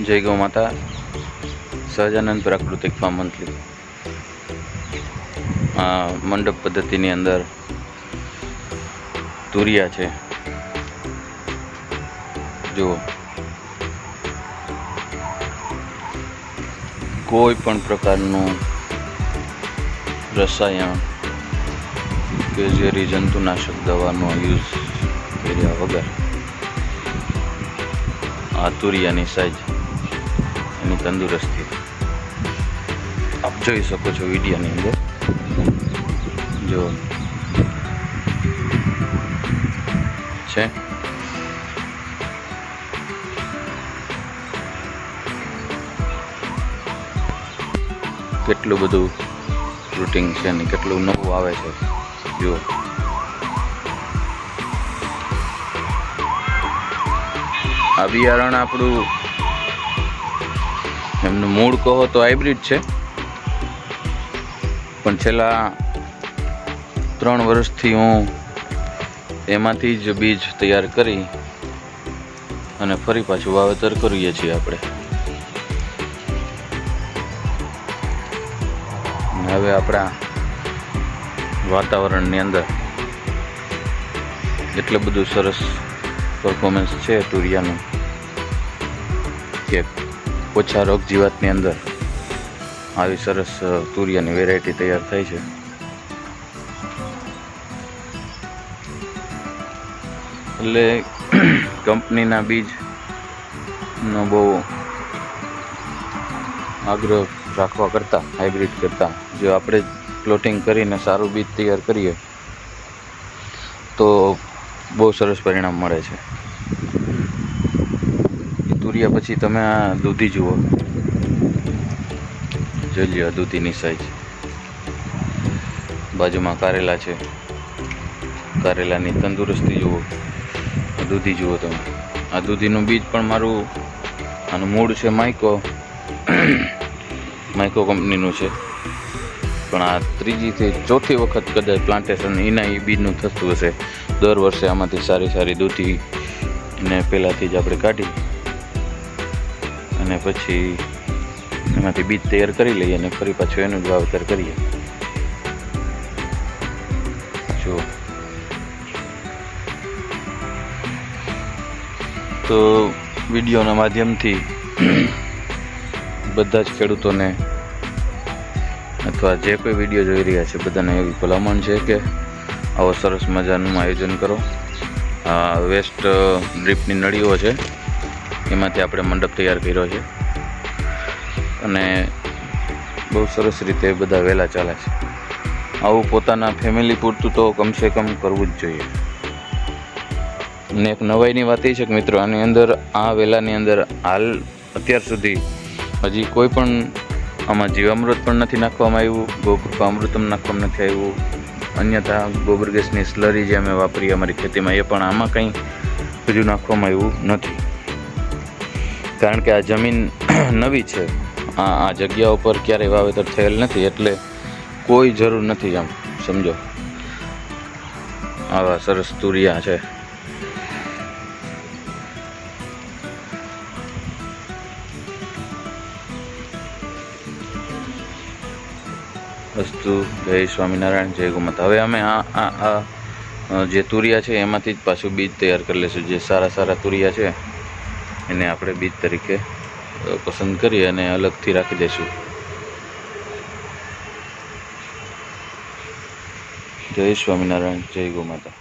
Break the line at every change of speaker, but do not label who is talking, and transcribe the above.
જય ગૌ માતા. સહજાનંદ પ્રાકૃતિક ફાર્મ મંથલી. આ મંડપ પદ્ધતિની અંદર તુરિયા છે. જુઓ, કોઈ પણ પ્રકારનું રસાયણ કે ઝેરી જંતુનાશક દવાનો યુઝ કર્યા વગર આ તુરિયાની સાઈઝ, એની તંદુરસ્તી આપ જોઈ શકો છો વિડીયોની અંદર. જો છે કેટલું બધું ફ્રૂટિંગ છે ને કેટલું નવું આવે છે. જુઓ, આ બિયારણ આપણું એમનું મૂળ કહો તો હાઇબ્રિડ છે, પણ છેલ્લા 3 વર્ષથી હું એમાંથી જ બીજ તૈયાર કરી અને ફરી પાછું વાવેતર કરીએ છીએ આપણે. હવે આપણા વાતાવરણની અંદર એટલું બધું સરસ પરફોર્મન્સ છે તુરિયાનું કે ઓછા રોગ જીવાતની અંદર આવી સરસ તુરિયાની વેરાયટી તૈયાર થાય છે. એટલે કંપનીના બીજનો બહુ આગ્રહ રાખવા કરતાં હાઇબ્રિડ કરતાં જો આપણે પ્લોટિંગ કરીને સારું બીજ તૈયાર કરીએ તો બહુ સરસ પરિણામ મળે છે. તુરિયા પછી તમે આ દૂધી જુઓ, જોઈ લો દૂધીની સાઈઝ. બાજુમાં કારેલા છે, કારેલાની તંદુરસ્તી જુઓ. દૂધી જુઓ તમે. આ દૂધીનું બીજ પણ મારું, આનું મૂળ છે માઇકો કંપનીનું છે, પણ આ 3જી થી 4થી વખત કદાચ પ્લાન્ટેશન એના એ બીજનું થતું હશે. દર વર્ષે આમાંથી સારી દૂધી ને પહેલાંથી જ આપણે કાઢી અને પછી એમાંથી બીજ તૈયાર કરી લઈએ અને ફરી પાછું એનું જ વાવેતર કરીએ. જો તો વિડીયોના માધ્યમથી બધા જ ખેડૂતોને અથવા જે કોઈ વિડીયો જોઈ રહ્યા છે બધાને એવી ભલામણ છે કે આવો સરસ મજાનું આયોજન કરો. આ વેસ્ટ ડ્રીપની નળીઓ છે, એમાંથી આપણે મંડપ તૈયાર કર્યો છે અને બહુ સરસ રીતે બધા વહેલા ચાલે છે. આવું પોતાના ફેમિલી પૂરતું તો કમસે કમ કરવું જ જોઈએ. ને એક નવાઈની વાત એ છે કે મિત્રો, આની અંદર આ વેલાની અંદર હાલ અત્યાર સુધી હજી કોઈ પણ આમાં જીવામૃત પણ નથી નાખવામાં આવ્યું, ગોકૃપામૃતમ નાખવામાં નથી આવ્યું, અન્યથા ગોબર ગેસની સ્લરી જે અમે વાપરીએ અમારી ખેતીમાં એ પણ આમાં કંઈ હજુ નાખવામાં આવ્યું નથી. કારણ કે આ જમીન નવી છે, આ જગ્યા ઉપર ક્યારેય વાવેતર થયેલ નથી, એટલે કોઈ જરૂર નથી. આમ સમજો, આવા સરસ તુરિયા છે. અસ્તુ. જય સ્વામિનારાયણ, જય ગૌ માતા. હવે અમે આ જે તુરિયા છે એમાંથી જ પાછું બીજ તૈયાર કરી લઈશું. જે સારા તુરિયા છે એને આપણે બીજ તરીકે પસંદ કરી અને અલગથી રાખી દઈશું. જય સ્વામિનારાયણ, જય ગૌ માતા.